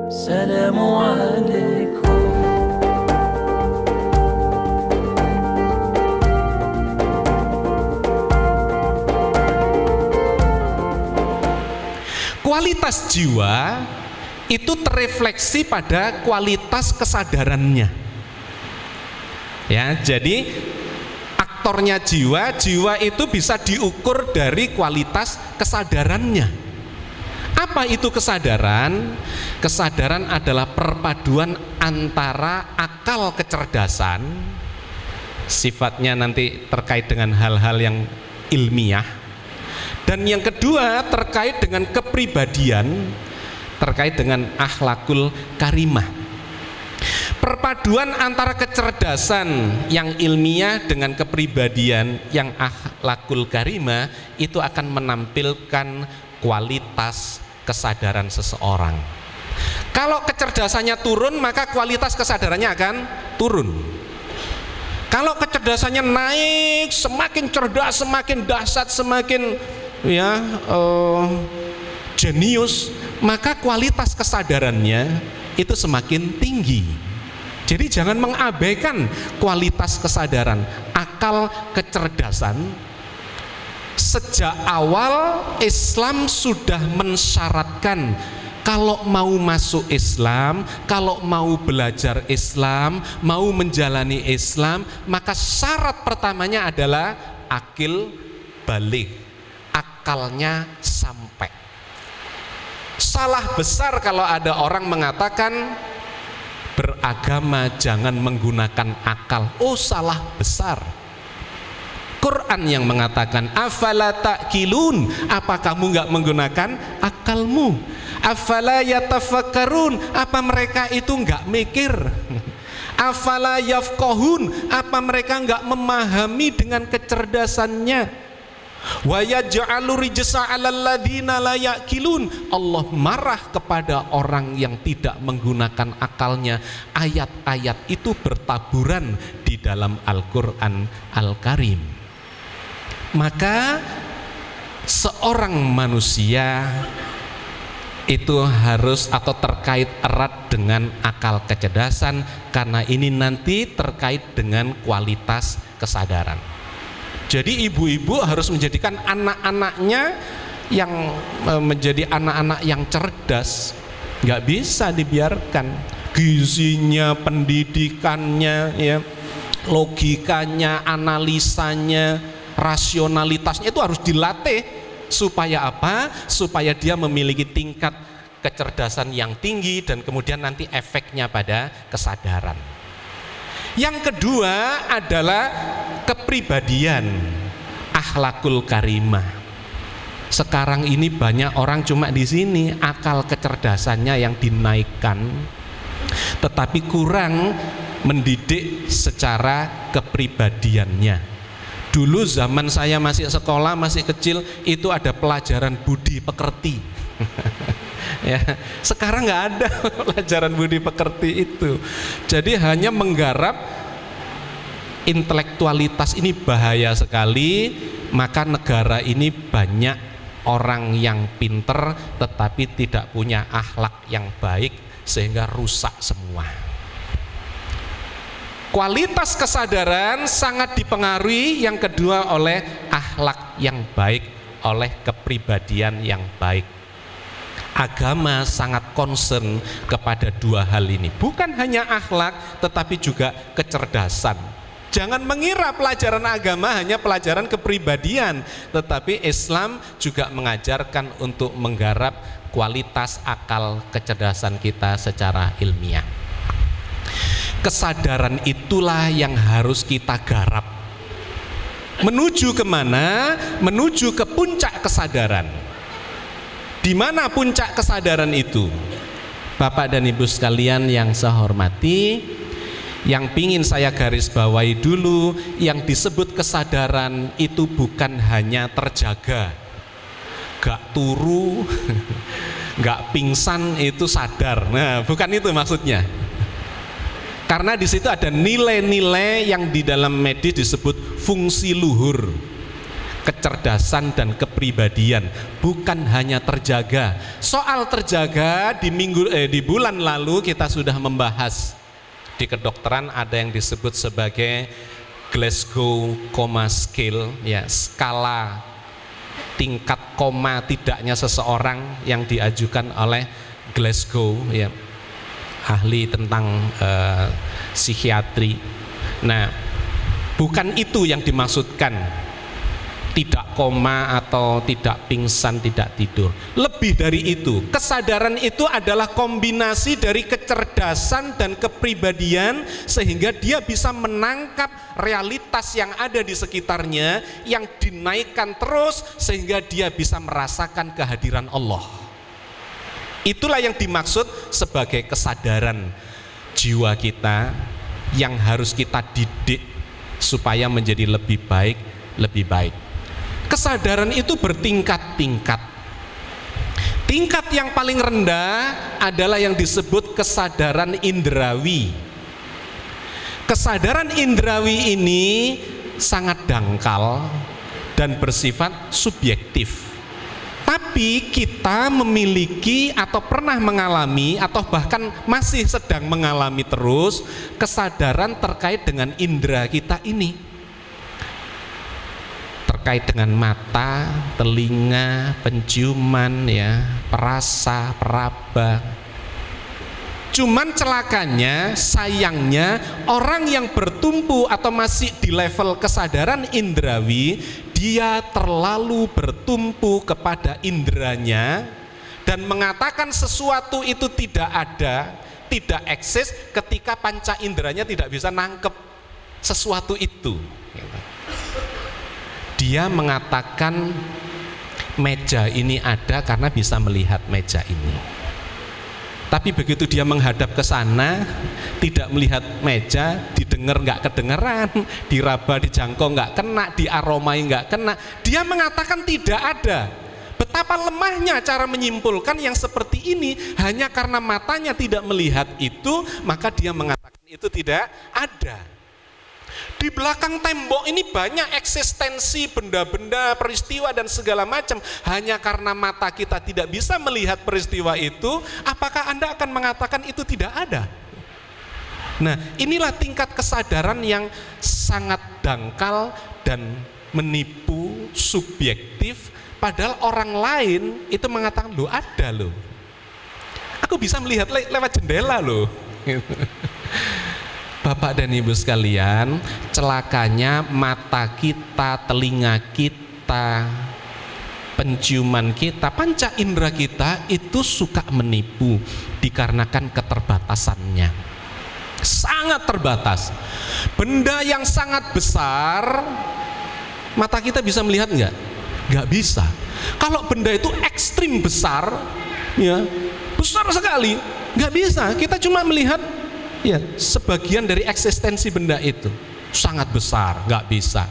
Assalamualaikum. Kualitas jiwa itu terefleksi pada kualitas kesadarannya. Ya, jadi aktornya jiwa itu bisa diukur dari kualitas kesadarannya. Apa itu kesadaran? Kesadaran adalah perpaduan antara akal kecerdasan, sifatnya nanti terkait dengan hal-hal yang ilmiah, dan yang kedua terkait dengan kepribadian, terkait dengan akhlakul karimah. Perpaduan antara kecerdasan yang ilmiah dengan kepribadian yang akhlakul karimah itu akan menampilkan kualitas kesadaran seseorang. Kalau kecerdasannya turun, maka kualitas kesadarannya akan turun. Kalau kecerdasannya naik, semakin cerdas, semakin dahsyat, semakin jenius, maka kualitas kesadarannya itu semakin tinggi. Jadi jangan mengabaikan kualitas kesadaran, akal kecerdasan. Sejak awal Islam sudah mensyaratkan kalau mau masuk Islam, kalau mau belajar Islam, mau menjalani Islam, maka syarat pertamanya adalah akil baligh, akalnya sampai. Salah besar kalau ada orang mengatakan beragama jangan menggunakan akal. Oh, salah besar. Quran yang mengatakan afala ta'qilun, apa kamu nggak menggunakan akalmu? Afala yatafakkarun, apa mereka itu nggak mikir? Afala yafqahun, apa mereka nggak memahami dengan kecerdasannya? Wa yaj'alu rijsa 'alal ladzina la ya'qilun, Allah marah kepada orang yang tidak menggunakan akalnya. Ayat-ayat itu bertaburan di dalam Al-Qur'an Al-Karim. Maka seorang manusia itu harus atau terkait erat dengan akal kecerdasan, karena ini nanti terkait dengan kualitas kesadaran. Jadi ibu-ibu harus menjadikan anak-anaknya yang menjadi anak-anak yang cerdas. Nggak bisa dibiarkan gizinya, pendidikannya, ya, logikanya, analisanya, rasionalitasnya itu harus dilatih. Supaya apa? Supaya dia memiliki tingkat kecerdasan yang tinggi dan kemudian nanti efeknya pada kesadaran. Yang kedua adalah kepribadian, akhlakul karimah. Sekarang ini banyak orang cuma di sini akal kecerdasannya yang dinaikkan, tetapi kurang mendidik secara kepribadiannya. Dulu zaman saya masih sekolah, masih kecil, itu ada pelajaran budi pekerti. Ya, sekarang nggak ada pelajaran budi pekerti itu. Jadi hanya menggarap intelektualitas, ini bahaya sekali. Maka negara ini banyak orang yang pinter tetapi tidak punya akhlak yang baik, sehingga rusak semua. Kualitas kesadaran sangat dipengaruhi yang kedua oleh akhlak yang baik, oleh kepribadian yang baik. Agama sangat concern kepada dua hal ini, bukan hanya akhlak tetapi juga kecerdasan. Jangan mengira pelajaran agama hanya pelajaran kepribadian, tetapi Islam juga mengajarkan untuk menggarap kualitas akal kecerdasan kita secara ilmiah. Kesadaran itulah yang harus kita garap. Menuju kemana? Menuju ke puncak kesadaran. Di mana puncak kesadaran itu? Bapak dan Ibu sekalian yang saya hormati, yang pingin saya garis bawahi dulu, yang disebut kesadaran itu bukan hanya terjaga, gak turu, gak pingsan itu sadar. Nah, bukan itu maksudnya. Karena di situ ada nilai-nilai yang di dalam medis disebut fungsi luhur. kecerdasan dan kepribadian, bukan hanya terjaga. Soal terjaga di bulan lalu kita sudah membahas. Di kedokteran ada yang disebut sebagai Glasgow Coma Scale, ya, skala tingkat koma tidaknya seseorang yang diajukan oleh Glasgow, ya, ahli tentang psikiatri. Nah, bukan itu yang dimaksudkan tidak koma atau tidak pingsan, tidak tidur. Lebih dari itu, kesadaran itu adalah kombinasi dari kecerdasan dan kepribadian sehingga dia bisa menangkap realitas yang ada di sekitarnya yang dinaikkan terus sehingga dia bisa merasakan kehadiran Allah. Itulah yang dimaksud sebagai kesadaran jiwa kita yang harus kita didik supaya menjadi lebih baik, lebih baik. Kesadaran itu bertingkat-tingkat. Tingkat yang paling rendah adalah yang disebut kesadaran indrawi. Kesadaran indrawi ini sangat dangkal dan bersifat subjektif. Tapi kita memiliki atau pernah mengalami atau bahkan masih sedang mengalami terus kesadaran terkait dengan indera kita ini. Terkait dengan mata, telinga, penciuman, ya, perasa, peraba. Cuman celakanya, sayangnya, orang yang bertumpu atau masih di level kesadaran indrawi, dia terlalu bertumpu kepada inderanya dan mengatakan sesuatu itu tidak ada, tidak eksis ketika panca inderanya tidak bisa nangkep sesuatu itu. Dia mengatakan meja ini ada karena bisa melihat meja ini. Tapi begitu dia menghadap ke sana, tidak melihat meja, didengar nggak kedengeran, diraba, dijangkau nggak kena, diaromai nggak kena. Dia mengatakan tidak ada. Betapa lemahnya cara menyimpulkan yang seperti ini hanya karena matanya tidak melihat itu, maka dia mengatakan itu tidak ada. Di belakang tembok ini banyak eksistensi benda-benda, peristiwa dan segala macam. Hanya karena mata kita tidak bisa melihat peristiwa itu, apakah Anda akan mengatakan itu tidak ada? Nah, inilah tingkat kesadaran yang sangat dangkal dan menipu, subjektif. Padahal orang lain itu mengatakan, loh ada loh. Aku bisa melihat lewat jendela loh. Bapak dan Ibu sekalian, celakanya mata kita, telinga kita, penciuman kita, panca indera kita itu suka menipu dikarenakan keterbatasannya. Sangat terbatas. Benda yang sangat besar, mata kita bisa melihat enggak? Enggak bisa. Kalau benda itu ekstrim besar, ya, besar sekali, enggak bisa. Kita cuma melihat ya, sebagian dari eksistensi benda itu. Sangat besar, nggak bisa.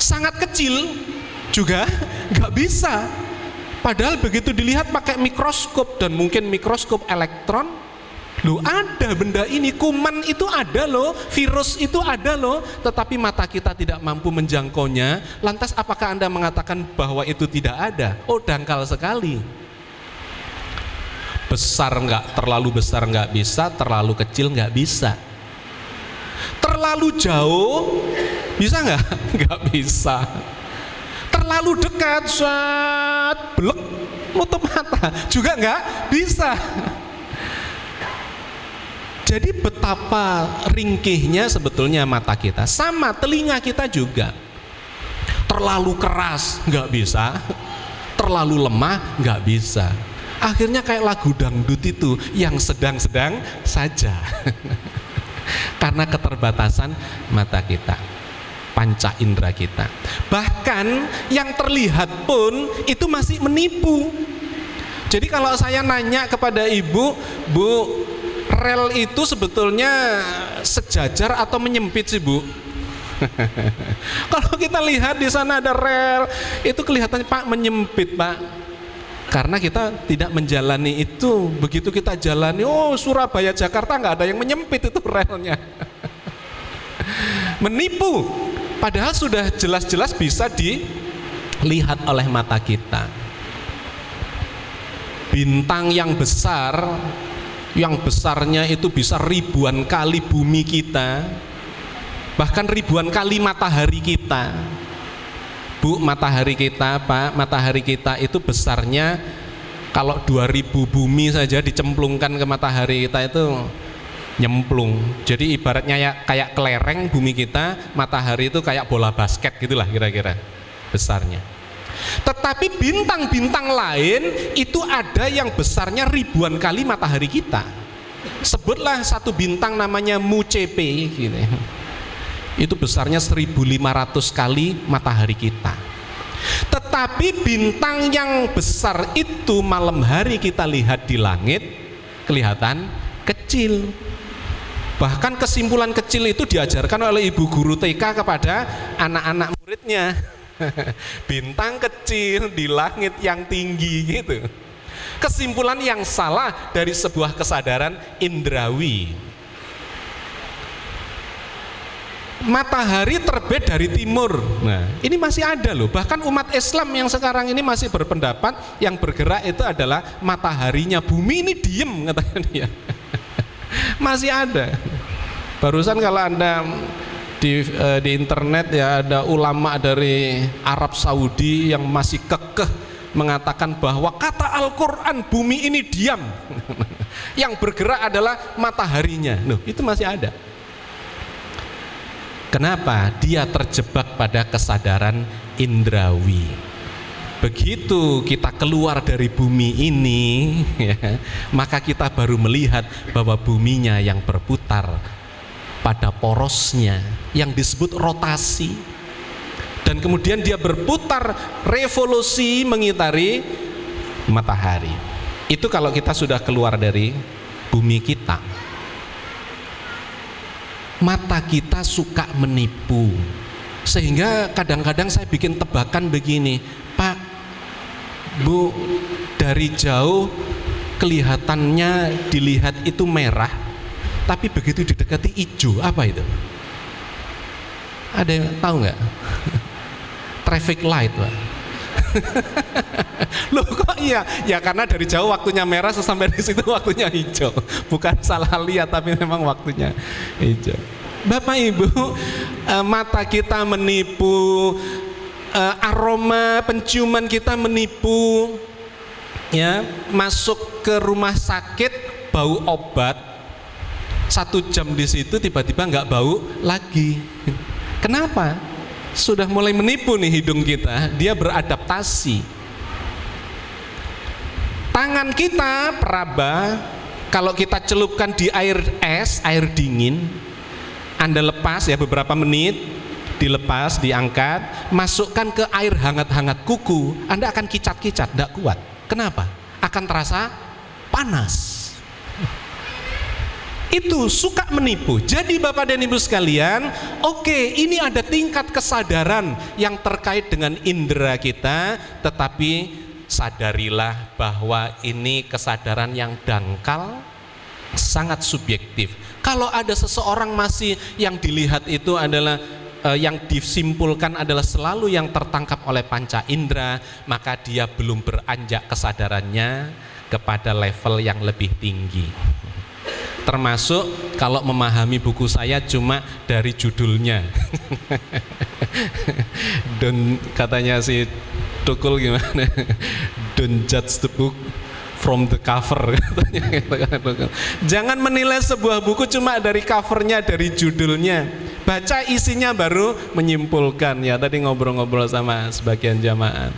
Sangat kecil juga nggak bisa. Padahal begitu dilihat pakai mikroskop dan mungkin mikroskop elektron, loh ada benda ini, kuman itu ada loh, virus itu ada loh, tetapi mata kita tidak mampu menjangkaunya. Lantas apakah Anda mengatakan bahwa itu tidak ada? Oh, dangkal sekali. Besar nggak, terlalu besar nggak bisa, terlalu kecil nggak bisa. Terlalu jauh bisa nggak? Nggak bisa. Terlalu dekat, saat belek, nutup mata juga nggak bisa. Jadi betapa ringkihnya sebetulnya mata kita. Sama telinga kita juga. Terlalu keras nggak bisa, terlalu lemah nggak bisa. Akhirnya kayak lagu dangdut itu yang sedang-sedang saja. Karena keterbatasan mata kita, panca indera kita. Bahkan yang terlihat pun itu masih menipu. Jadi kalau saya nanya kepada ibu, Bu, rel itu sebetulnya sejajar atau menyempit sih, Bu? Kalau kita lihat di sana ada rel, itu kelihatannya Pak menyempit, Pak. Karena kita tidak menjalani itu. Begitu kita jalani, oh Surabaya Jakarta nggak ada yang menyempit itu relnya. Menipu. Padahal sudah jelas-jelas bisa lihat oleh mata kita. Bintang yang besar, yang besarnya itu bisa ribuan kali bumi kita, bahkan ribuan kali matahari kita. Bu, matahari kita, Pak, matahari kita itu besarnya kalau 2000 bumi saja dicemplungkan ke matahari kita itu nyemplung. Jadi ibaratnya ya kayak kelereng bumi kita, matahari itu kayak bola basket gitulah kira-kira besarnya. Tetapi bintang-bintang lain itu ada yang besarnya ribuan kali matahari kita. Sebutlah satu bintang namanya Mu CP gitu. Itu besarnya 1500 kali matahari kita. Tetapi bintang yang besar itu malam hari kita lihat di langit kelihatan kecil. Bahkan kesimpulan kecil itu diajarkan oleh ibu guru TK kepada anak-anak muridnya. Bintang kecil di langit yang tinggi gitu. Kesimpulan yang salah dari sebuah kesadaran indrawi. Matahari terbit dari timur. Nah, ini masih ada loh. Bahkan umat Islam yang sekarang ini masih berpendapat yang bergerak itu adalah mataharinya. Bumi ini diem katanya dia. Masih ada. Barusan kalau Anda di internet ya ada ulama dari Arab Saudi yang masih kekeh mengatakan bahwa kata Al-Quran bumi ini diam. Yang bergerak adalah mataharinya. Loh, itu masih ada. Kenapa? Dia terjebak pada kesadaran indrawi. Begitu kita keluar dari bumi ini ya, maka kita baru melihat bahwa buminya yang berputar pada porosnya yang disebut rotasi, dan kemudian dia berputar revolusi mengitari matahari. Itu kalau kita sudah keluar dari bumi kita. Mata kita suka menipu, sehingga kadang-kadang saya bikin tebakan begini, Pak, Bu, dari jauh kelihatannya dilihat itu merah, tapi begitu didekati hijau. Apa itu? Ada yang tahu nggak? Traffic light, Pak. Loh kok iya? Ya karena dari jauh waktunya merah, sampai di situ waktunya hijau. Bukan salah lihat, tapi memang waktunya hijau. Bapak Ibu, mata kita menipu, aroma penciuman kita menipu, ya, masuk ke rumah sakit bau obat, 1 jam di situ tiba-tiba nggak bau lagi. Kenapa? Sudah mulai menipu nih hidung kita, dia beradaptasi. Tangan kita peraba, kalau kita celupkan di air es, air dingin, Anda lepas ya beberapa menit, dilepas, diangkat, masukkan ke air hangat-hangat kuku, Anda akan kicat-kicat, tidak kuat. Kenapa? Akan terasa panas. Itu suka menipu. Jadi Bapak dan Ibu sekalian, oke, ini ada tingkat kesadaran yang terkait dengan indera kita, tetapi sadarilah bahwa ini kesadaran yang dangkal, sangat subjektif. Kalau ada seseorang masih yang dilihat itu adalah yang disimpulkan adalah selalu yang tertangkap oleh panca indera, maka dia belum beranjak kesadarannya kepada level yang lebih tinggi. Termasuk kalau memahami buku saya cuma dari judulnya. Don't, katanya si Tukul gimana? Don't judge the book from the cover, katanya. Jangan menilai sebuah buku cuma dari covernya, dari judulnya. Baca isinya baru menyimpulkan. Ya tadi ngobrol-ngobrol sama sebagian jamaah,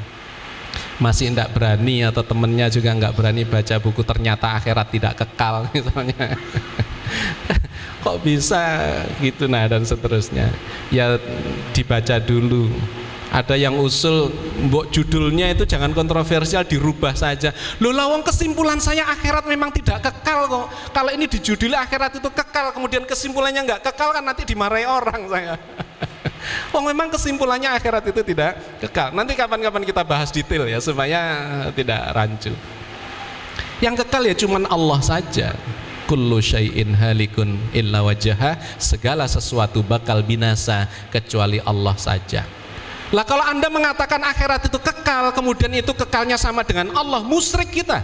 masih tidak berani atau temennya juga nggak berani baca buku ternyata akhirat tidak kekal misalnya. Kok bisa gitu, nah dan seterusnya. Ya dibaca dulu. Ada yang usul mbok judulnya itu jangan kontroversial, dirubah saja. Loh lawang kesimpulan saya akhirat memang tidak kekal kok. Kalau ini dijuduli akhirat itu kekal, kemudian kesimpulannya nggak kekal, kan nanti dimarahi orang saya. Oh memang kesimpulannya akhirat itu tidak kekal. Nanti kapan-kapan kita bahas detail ya supaya tidak rancu. Yang kekal ya cuman Allah saja. Kullu syai'in halikun illa wajhah, segala sesuatu bakal binasa kecuali Allah saja. Lah kalau Anda mengatakan akhirat itu kekal, kemudian itu kekalnya sama dengan Allah, musyrik kita.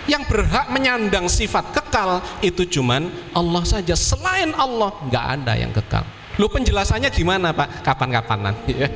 Yang berhak menyandang sifat kekal itu cuman Allah saja. Selain Allah nggak ada yang kekal. Loh, penjelasannya gimana Pak? Kapan-kapan nanti ya.